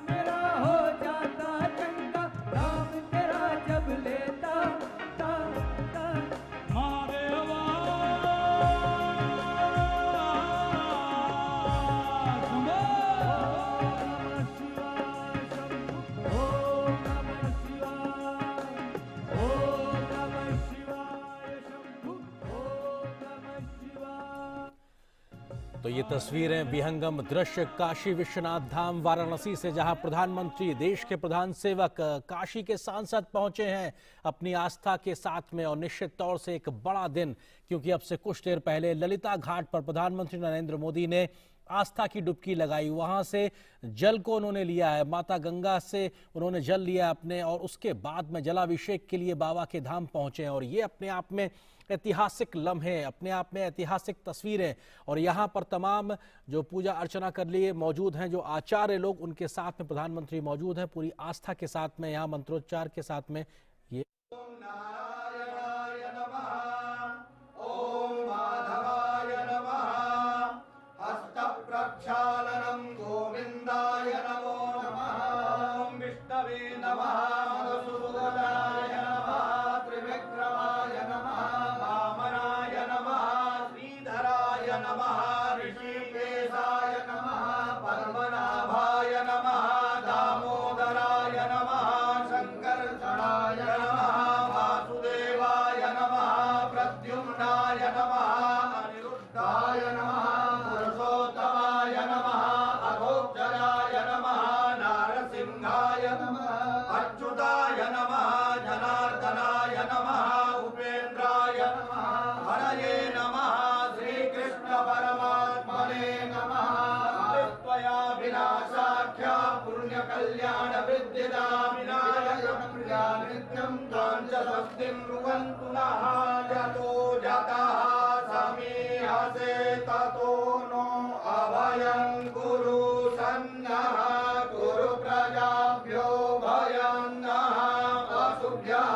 मेरा हो जाता चंगा, नाम तेरा जब लेता ता ता। महादेवा शंभो। ओम नमः शिवाय शंभु, ओम नमः शिवाय शंभु, ओम नमः शिवाय। तो ये तस्वीरें विहंगम दृश्य काशी विश्वनाथ धाम वाराणसी से, जहां प्रधानमंत्री देश के प्रधान सेवक काशी के सांसद पहुंचे हैं अपनी आस्था के साथ में। और निश्चित तौर से एक बड़ा दिन, क्योंकि अब से कुछ देर पहले ललिता घाट पर प्रधानमंत्री नरेंद्र मोदी ने आस्था की डुबकी लगाई। वहां से जल को उन्होंने लिया है, माता गंगा से उन्होंने जल लिया अपने, और उसके बाद में जलाभिषेक के लिए बाबा के धाम पहुंचे हैं। और ये अपने आप में ऐतिहासिक लम्हे, अपने आप में ऐतिहासिक तस्वीरें। और यहाँ पर तमाम जो पूजा अर्चना कर लिए मौजूद हैं, जो आचार्य लोग, उनके साथ में प्रधानमंत्री मौजूद हैं पूरी आस्था के साथ में, यहाँ मंत्रोच्चार के साथ में। ये नारायणाय नमः, ओम माधवाय नमः, हस्त प्रक्षालनम गोविंदाय नमो नमः, ओम विष्णवे नमः, मधुसूदनाय नमः, त्रिविक्रमाय नमः, वामनाय नमः, श्रीधराय नमः, ऋषिकेशाय नमः, पद्मनाभाय नमः, दामोदराय नमः, शंकरचणाय नमः, वासुदेवाय नमः, प्रद्युम्नाय नमः, अनिरुद्धाय नमः, पुरुषोत्तमाय नमः, अघोक्षराय नमः, नारसिंहाय नमः, अच्युताय नमः, जनार्दनाय नमः, उपेन्द्राय नमः, हरये नमः, श्रीकृष्ण परमात्मने नमः, त्वया विनाशाख्या पुण्यकल्याण विद्यदा विनायक प्रिया नित्यं त्वां च स्वस्तिं ब्रुवन्तु नः, यतो जातः समीहसे ततो नो अभयं कुरु सन्नः, कुरु प्रजाभ्यो भयं नः, पशुभ्यः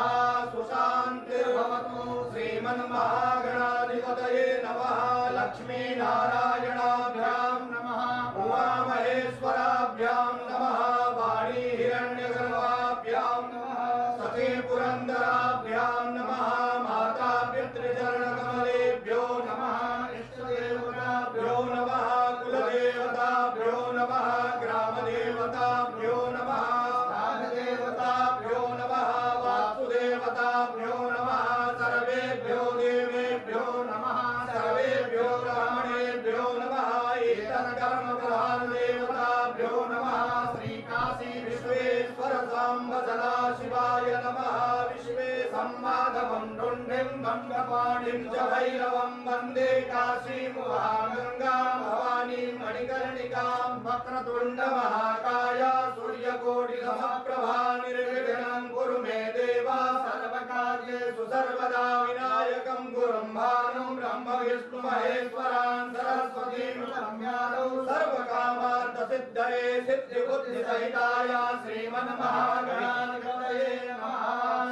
सुशान्तिर्भवतु। श्रीमन्महागणाधिपतये नमः, लक्ष्मीनारायणाभ्यां नमः, उमामहेश्वराभ्यां नमः, वाणी हिरण्यगर्भाभ्यां नमः, सती पुरन्दराभ्यां नमः, माता पितृचरणकमलेभ्यो नमः, इष्टदेवताभ्यो नमः, कुलदेवताभ्यो नमः, ग्रामदेवताभ्यो नमः, नागदेवताभ्यो नमः, वासुदेवताभ्यो नमः, सर्वेभ्यो देवेभ्यो नमः, सर्वेभ्यो ब्राह्मणेभ्यो नमः, एतत्कर्मप्रधानदेवताभ्यो नमः, श्रीकाशी विश्वेश्वर साम्ब सदाशिवाय नमः, विश्वे सम्माधवं रुण्डिं गङ्गपाणिं च भैरवं वन्दे काशीं महागङ्गां भवानीं मणिकर्णिकां, वक्रतुण्डमहाकाय सूर्यकोटिसमप्रभा, निर्विघ्नं कुरु मे देव सर्वकार्येषु सर्वदा, विनायकं गुरुं भानुं ब्रह्म विष्णु महेश्वरान्, सरस्वतीं संज्ञानौ सर्वकामार्थसिद्धये सिद्धिबुद्धिसहिताय श्रीमन्महागणाधिपतये नमः।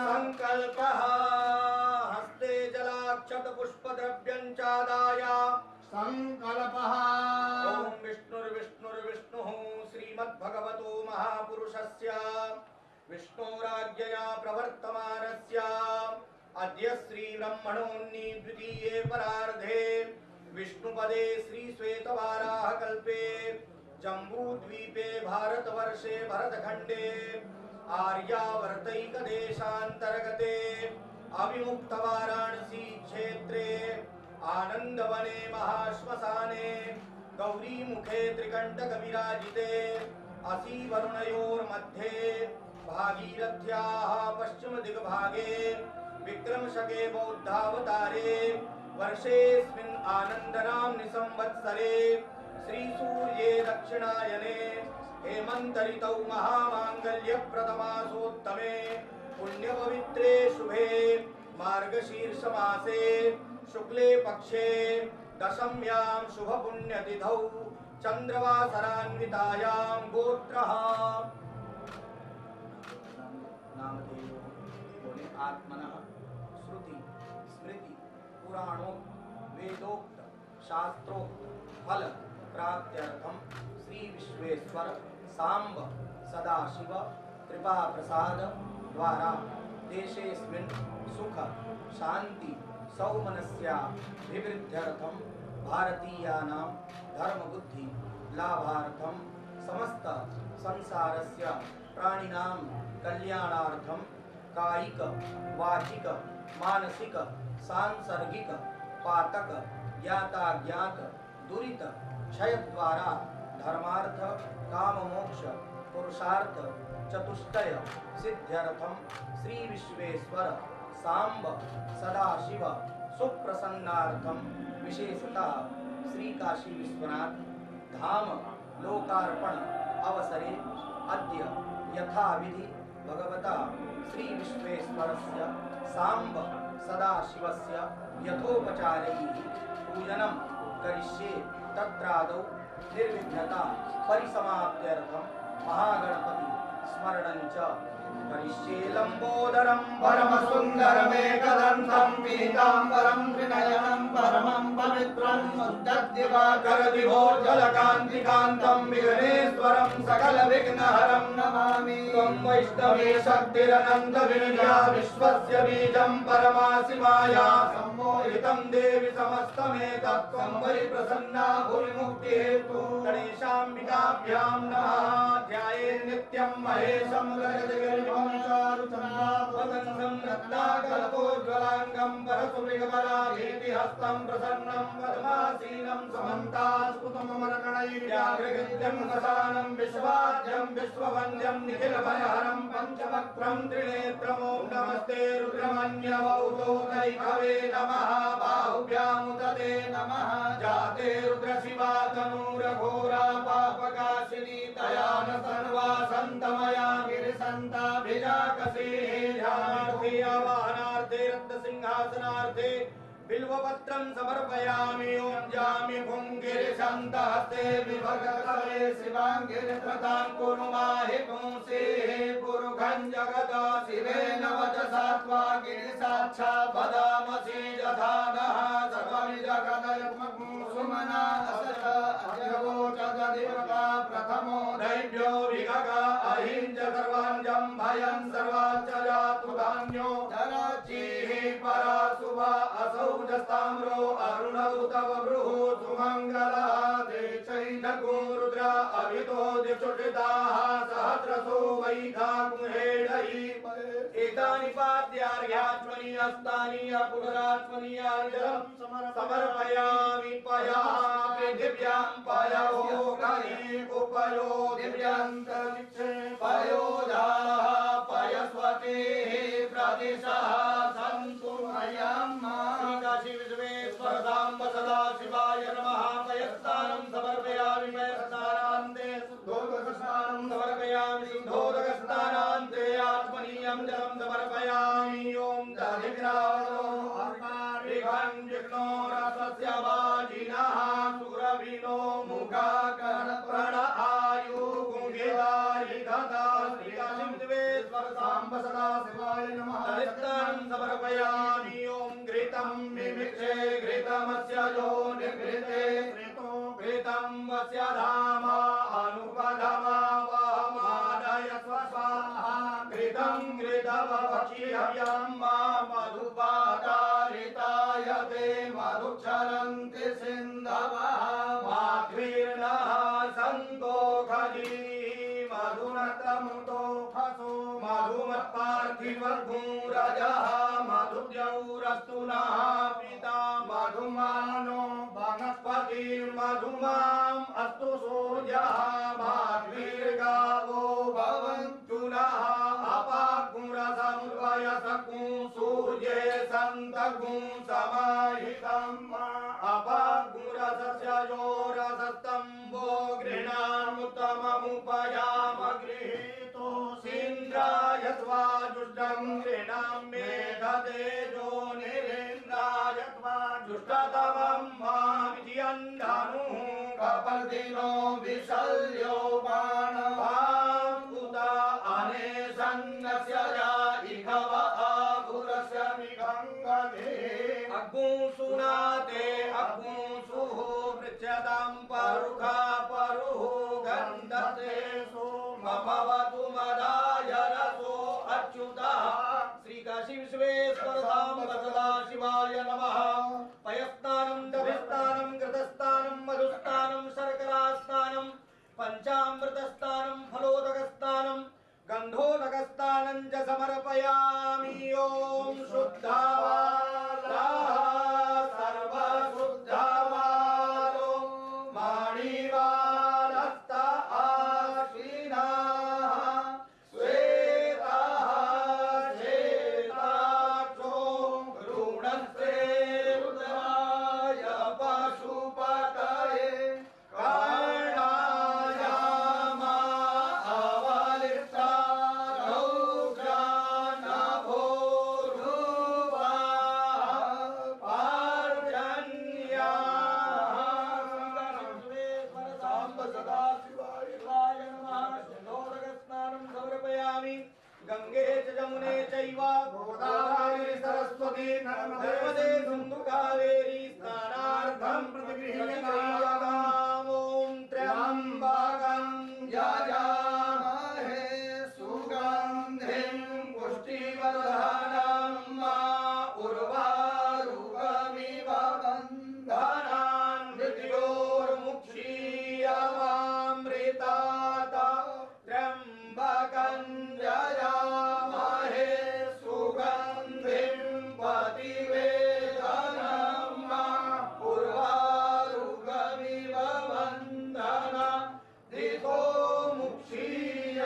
संकल्पः हस्ते जलाक्षतपुष्पद्रव्यं चादाय संकल्पः। ओम विष्णुर्विष्णुर्विष्णुः श्रीमद्भगवतो महापुरुषस्य विष्णोराज्ञया प्रवर्तमानस्य अद्य श्रीब्रह्मणोन्नी द्वितीये परार्धे विष्णुपदे श्रीश्वेतवाराह कल्पे जम्बूद्वीपे भारतवर्षे भरतखण्डे आर्यावर्तैकदेशान्तर्गते अविमुक्तवाराणसी क्षेत्रे आनन्दवने महाश्मशाने गौरीमुखे त्रिकण्टकविराजिते असीवरुणयोर्मध्ये भागीरथ्याः पश्चिमदिग्भागे विक्रमशके बौद्धावतारे वर्षेऽस्मिन् आनन्दनाम्नि संवत्सरे श्रीसूर्ये दक्षिणायने हेमन्तऋतौ महामाङ्गल्यप्रदमासोत्तमे पुण्यपवित्रे शुभे मार्गशीर्षमासे शुक्ले पक्षे दशम्यां शुभपुण्यतिथौ चन्द्रवासरान्वितायां गोत्रः नामधेयो बोले आत्मनः श्रुति स्मृति पुराणोक्त वेदोक्त शास्त्रोक्त फल प्राप्त्यर्थम श्री विश्वेश्वर सांब सदाशिव कृपा प्रसाद द्वारा देशेस्मिन् सुख शांति सौमनस्याभिवृद्ध्यर्थम भारतीयानां धर्म बुद्धि लाभार्थम समस्त संसारस्य प्राणिनां कल्याणार्थम कायिक वाचिक मानसिक सांसर्गिक पातक ज्ञाताज्ञात दुरित क्षय द्वारा धर्मार्थ काम मोक्ष पुरुषार्थ चतुष्टय सिद्ध्यर्थम श्री विश्वेश्वर सांब सदाशिव सुप्रसन्नार्थम विशेषतः श्री काशी विश्वनाथ धाम लोकार्पण अवसरे अद्य यथाविधि भगवता श्री विश्वेश्वरस्य सांब सदाशिवस्य यथोपचारैः पूजनं करिष्ये। तत्रादौ निर्विघ्नता परिसमाप्त्यर्थं महागणपति स्मरणं च करिष्ये। लंबोदरं परमसुन्दरमेकदन्तं पीताम्बरं त्रिनयनं परमं पवित्रं शुद्धद्दिवाकरविभोज्ज्वलकान्तिकान्तं विघ्नेश्वरं सकलविघ्नहरं नमामि। त्वं वैष्णवी शक्तिरनन्तवीर्या विश्वस्य बीजं परमासि माया सम्मोहितं देवि समस्तमेतत् त्वं वै प्रसन्ना भूरिमुक्तिहेतु गणेशाम्बिकाभ्यां नमः। ध्यायेत् नित्यं महेशं रत्नाकल्पोज्ज्वलाङ्गं परशुमृगबलाभीतिहस्तं प्रसन्नं पद्मासीनं समन्तास्फुटममरगणैर्व्याघ्रकृत्यं वसानं विश्वाद्यं विश्ववन्द्यं निखिलभयहरं पञ्चवक्त्रं त्रिनेत्रमों नमस्ते रुद्रमन्यवौतोदैकवे नमः। बाहुभ्यामुदते नमः। जाते रुद्रशिवा तनूरघोरा पापकाशिनी तया न सर्वा सन्तमया गिरिसन्ताभिजाकसी ध्यानार्थे रत्नसिंहासनार्थे बिल्वपत्रं समर्पयामि। ओं जामि भुङ्गिरिशन्तहस्ते विभगतवे शिवाङ्गिरिप्रतां कुरु माहि पुंसेः पुरुषं जगत शिवेन वचसा त्वा गिरिसाक्षात् वदामसि यथा नः सर्वमिजगदयत्मसुमना असत अजगोचदेवता प्रथमो दैव्यो विगग अहिंज सर्वाञ्जं भयं सर्वाच्च जातु धान्यो धनचीः परा शुभा असौ जस्ताम्रो अरुणौतव बृहु सुमङ्गलः देचैनगो रुद्र अभितो दिक्षुषिताः सहस्रसो वैघाकुहेडयि एतानि पाद्यार्घ्यात्मनि हस्तानि पुनरात्मनि जलं समर्पयामि। पयः पृथिव्यां पयोगनि उपयो दिव्यन्तरिक्षे पयोजाः पयस्वतीः प्रदिशः सन्तु मह्यं। काशी विश्वेश्वर सांब सदाशिवाय नमः। पयस्नानं समर्पयामि। पयस्नानान्ते शुद्धोदकस्नानं समर्पयामि। शुद्धोदकस्नानान्ते आत्मनीयं जलं समर्पयामि। ओं दधिग्रावणो अर्कारिघं जिग्नो रसस्य वाजिनः सुरभिनो मुखाकर्ण प्रण आयु गुङ्गिदायि ददा। श्री काशी विश्वेश्वर सांब सदाशिवाय नमः। दधिग्रावणं समर्पयामि। ओं घृतं मिमिक्षे घृतमस्य जो निघृते घृतं वस्य धाम अनुपधमा वहमादय स्वाहा। घृतं घृतवक्षिहव्यं मधुपातारिताय ते मधुक्षरन्ति सिन्धवः। माध्वीर्नः सन्तो खली मधुनतमुतो फसो मधुमत्पार्थिवभूरजः मधुद्यौरस्तु नः पिता मधुमानो वनस्पतिर्मधुमाम् अस्तु सूर्यः। माध्वीर्गावो भवन्तु नः अपाग्मुरसमुर्वयसकुं सूर्ये सन्तगुं समाहितम्। अपाग्मुरसस्य योरसस्तम्भो गृह्णामुत्तममुपयाम गृहीतो सीन्द्राय स्वाजुष्टं गृह्णां मेघतेजो निरेन्द्राय स्वाजुष्टतमं माविजयन्धनुः कपर्दिनो विशल्यो बाणवाङ्कुत अनेशन्नस्य इघव आभुरस्य मिघङ्गधे। अग्गुं सुनाते अग्गुं सुः पृच्छतां परुख भवतु मदाय रसो अच्युतः। श्री काशी विश्वेश्वर धाम सदाशिवाय नमः। पयस्नानं दभिस्नानं कृतस्नानं मधुस्नानं शर्करास्नानं पंचामृतस्नानं फलोदकस्नानं गंधोदकस्नानं च समर्पयामि। ओम शुद्धावाला सर्वशुद्धावालो मणिवालस्त आश्विनाः श्वेताः श्वेताक्षो ऋणस्ते रुद्राय पशुपतये गंगे च जमुने चैव गोदावरी सरस्वती नर्मदे सिन्धु कावेरी स्नानार्थं प्रतिगृह्यताम्। ॐ त्र्यम्बकं यजामहे सुगन्धिं पुष्टिवर्धनं उर्वारुकमिव बन्धनान् मृत्योर्मुक्षीयमामृतात्। त्र्यम्बकं यजामहे सुगन्धिं पतिवेदनं उर्वारुकमिव बन्धनान् धितो मुक्षीयमामुतः।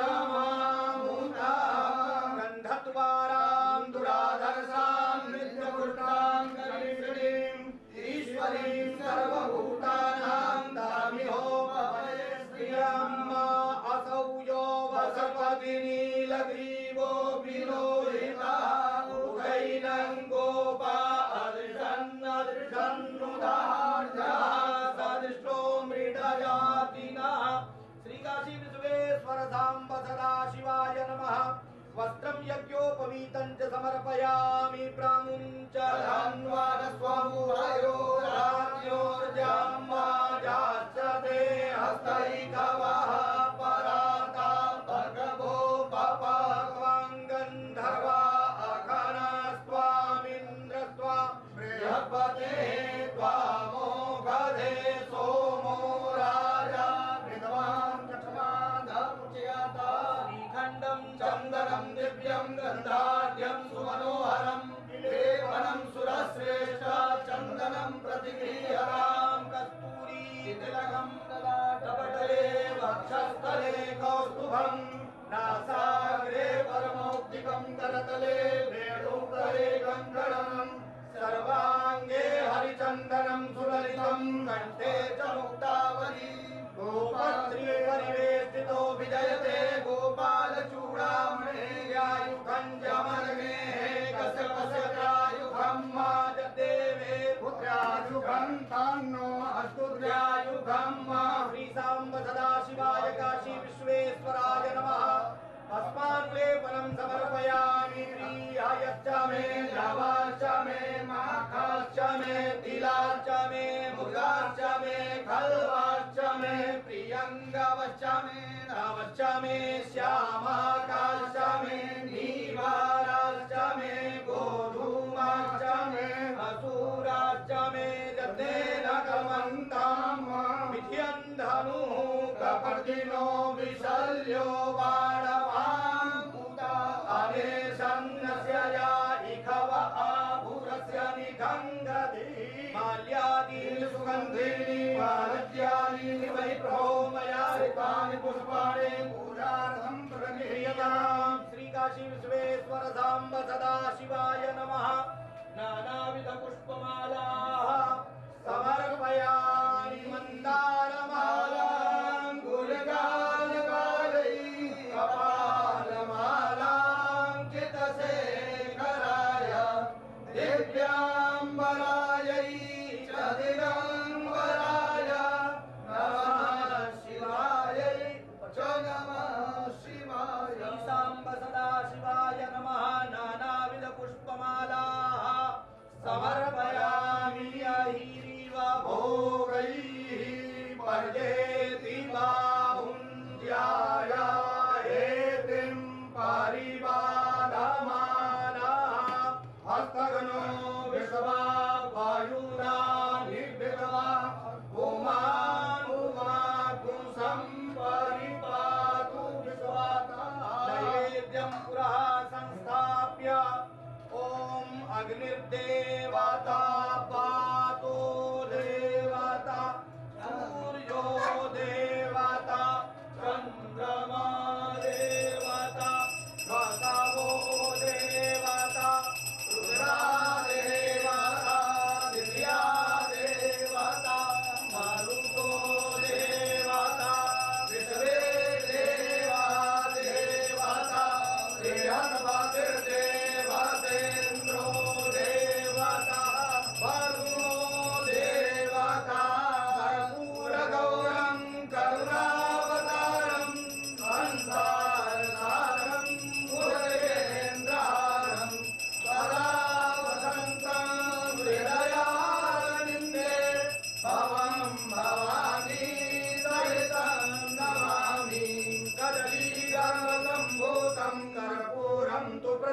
गन्धद्वारां दुराधर्षां नित्यपुष्टां करीषणीं ईश्वरीं सर्वभूतानां दामिहोपवने श्रियम्। असौ यो वसपति नीलग्रीवो विलोहितः उदैनं गोपा अदृशन्नुदार्जः सदृष्टो मृडजातिनः। श्रीकाशी विश्वेश्वर सांब सदाशिवाय नमः। वस्त्रं यज्ञोपवीतं च समर्पयामि। प्रामुं च धन्वानस्वमुवायो राज्योर्जाम्बाजाश्च ते हस्तैकवः पराता भर्गवो पपाक्वां गन्धर्वा अखनस्त्वामिन्द्रस्त्वा बृहस्पते त्वामोघधे सोमो राजा विद्वान् कठमाधमुच्यता। श्रीखण्डं चन्दनं दिव्यं गन्धाढ्यं सुमनोहरं लेपनं सुरश्रेष्ठ चन्दनं प्रतिगृह्यतां। कस्तूरी तिलकं ललाटपटले वक्षस्थले कौस्तुभं नासाग्रे परमौक्तिकं करतले वेणुकरे कङ्कणं सर्वाङ्गे हरिचन्दनं सुललितं कण्ठे च मुक्तावली। गोपश्री परिवेष्टितो विजयते गोपालचूडामणिर्यायुखं जमदग्ने कश्यपस्यायुखं माजदेवे पुत्रायुखं तान्नो अस्तुत्र्यायुखं। श्री सांब सदाशिवाय काशी विश्वेश्वराय नमः। भस्मानुलेपनं समर्पयामि। प्रियायश्च मे द्रवाश्च मे माखाश्च मे तिलाश्च मे मुगाश्च मे खल्वाश्च मे प्रियङ्गवश्च मे नवश्च मे श्यामाकाश्च मे नीवाराश्च मे गोधूमाश्च मे असूराश्च मे जतेन कमन्तां विध्यन्धनुः कपर्दिनो विशल्यो बाणवान् उता अनेशन्नस्य या इखव आभुरस्य निघङ्गति। माल्यादीनि सुगन्धीनि मालद्यानि वै प्रभो मया हृतानि पुष्पाणि पूजार्थं प्रतिगृह्यताम्। श्रीकाशी विश्वेश्वर सांब सदाशिवाय नमः। नानाविध पुष्पमालाः समर्पयामि। मन्दारमालां गुलगानकालै कपालमालां चितशेखराय दिव्याम्बरायै च दिगम्बराय नमः शिवायै च नमः शिवाय। सांब सदाशिवाय नमः। नानाविध पुष्पमालाः समर्पयामि। अहिरिव भोगैः पर्जेति बाहुञ्ज्याय हे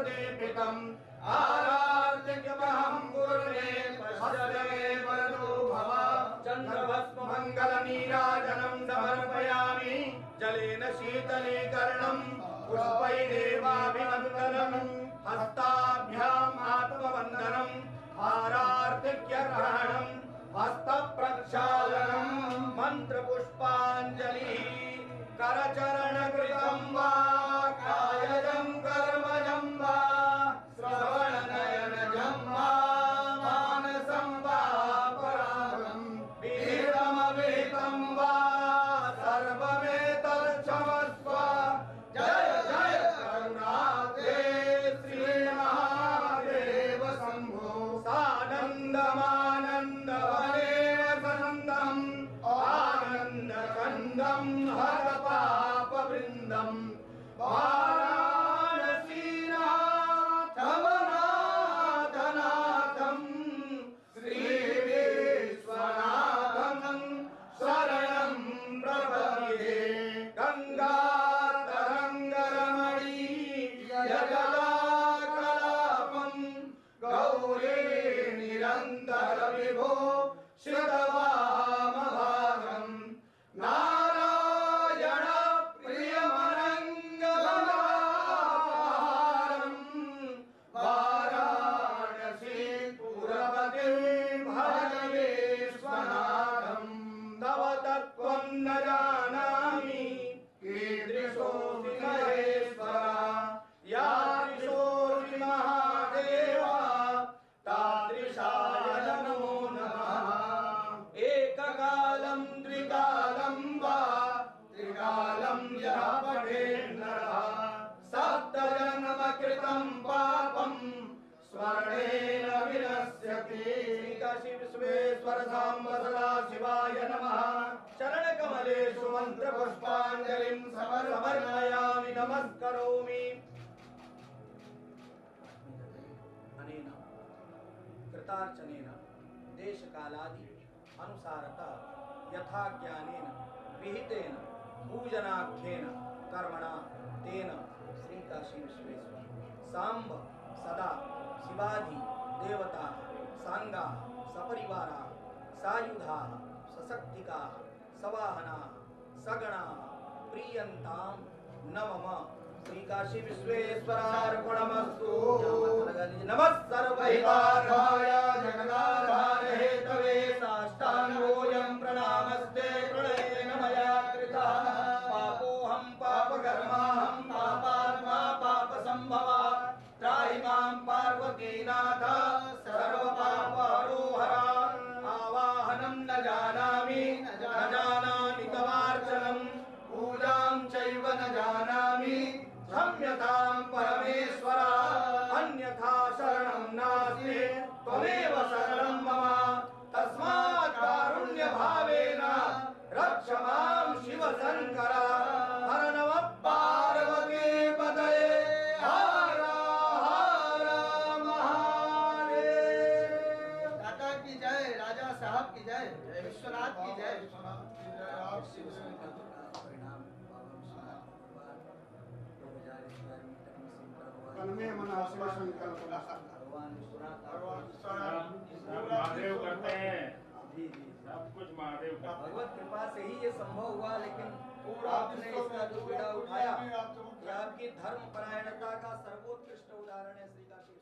दीपितम् आराध्यमहं कुरुणे पश्यते वरदो भव चन्द्रभस्म मङ्गलनीराजनं समर्पयामि जलेन शीतलीकरणं पुष्पैरेवाभिवन्दनं हस्ताभ्याम् आत्मवन्दनं हारार्थिक्यग्रहणं हस्तप्रक्षालनं मन्त्रपुष्पाञ्जलिः करचरणकृतं वा कायजं कर्मजं वा श्रवणनयनजं वा मानसं वा परागं विहितमविहितं वा सर्वमेतच्छमस्व जय जय करुणाते श्रीमहादेव शम्भो सानन्दमानन्दवने वसन्तम् आनन्दकन्दं हरपापवृन्दं वाराणसीनाथमनाथनाथं श्रीविश्वनाथं शरणं प्रपद्ये गङ्गातरङ्गरमणीयजलाकलापं गौरी निरन्तरविभो श्रुतवामभागम् नारायण प्रियमनङ्गमहारम् वाराणसी पुरपतिं भज विश्वनाथं तव तत्त्वं न जानामि कीदृशोऽसि महेश्वरा यादृशोऽसि महादेवा तादृशाय नमो नमः एककालं द्विकालं वा त्रिकालं यः पठेन्नरः सप्तजन्मकृतं पापं स्मरणेन विनश्यति काशी विश्वेश्वर साम्ब सदा शिवाय नमः चरणकमलेषु मन्त्रपुष्पाञ्जलिं समर्पयामि नमस्करोमि अनेन कृतार्चनेन देशकालादि अनुसारतः यथा ज्ञानेन विहितेन पूजनाख्येन कर्मणा तेन श्री काशी विश्वेश्वर सांब सदा शिवादि देवता सांगा सपरिवारा सायुधा सशक्तिका सवाहना सगणा प्रियंतां नमः श्री काशी विश्वेश्वरार्पणमस्तु नमः सर्वहितार्थाय जगदाधार हेतवे साष्टांगोऽयं प्रणामस्ते प्रणयेन मया कृतः पापोऽहं पापकर्माहं पापात्मा पापसम्भवा त्राहि मां पार्वतीनाथ सर्वपापहरो हर आवाहनं न जानामि तवार्चनं पूजां चैव न जानामि क्षम्यतां परमेश्वर अन्यथा शरणं नास्ति त्वमेव शरणं मम तस्मात् कारुण्यभावेन रक्ष मां शिव शंकर हर नमः पार्वती पतये हर हर महादेव। दाता की जय, राजा साहब की जय, विश्वनाथ की जय। महादेव करते हैं सब कुछ महादेव करते हैं। भगवत कृपा से ही ये संभव हुआ, लेकिन आपने इसका जो बीड़ा उठाया, ये आपकी धर्म परायणता का सर्वोत्कृष्ट उदाहरण है श्री काशी।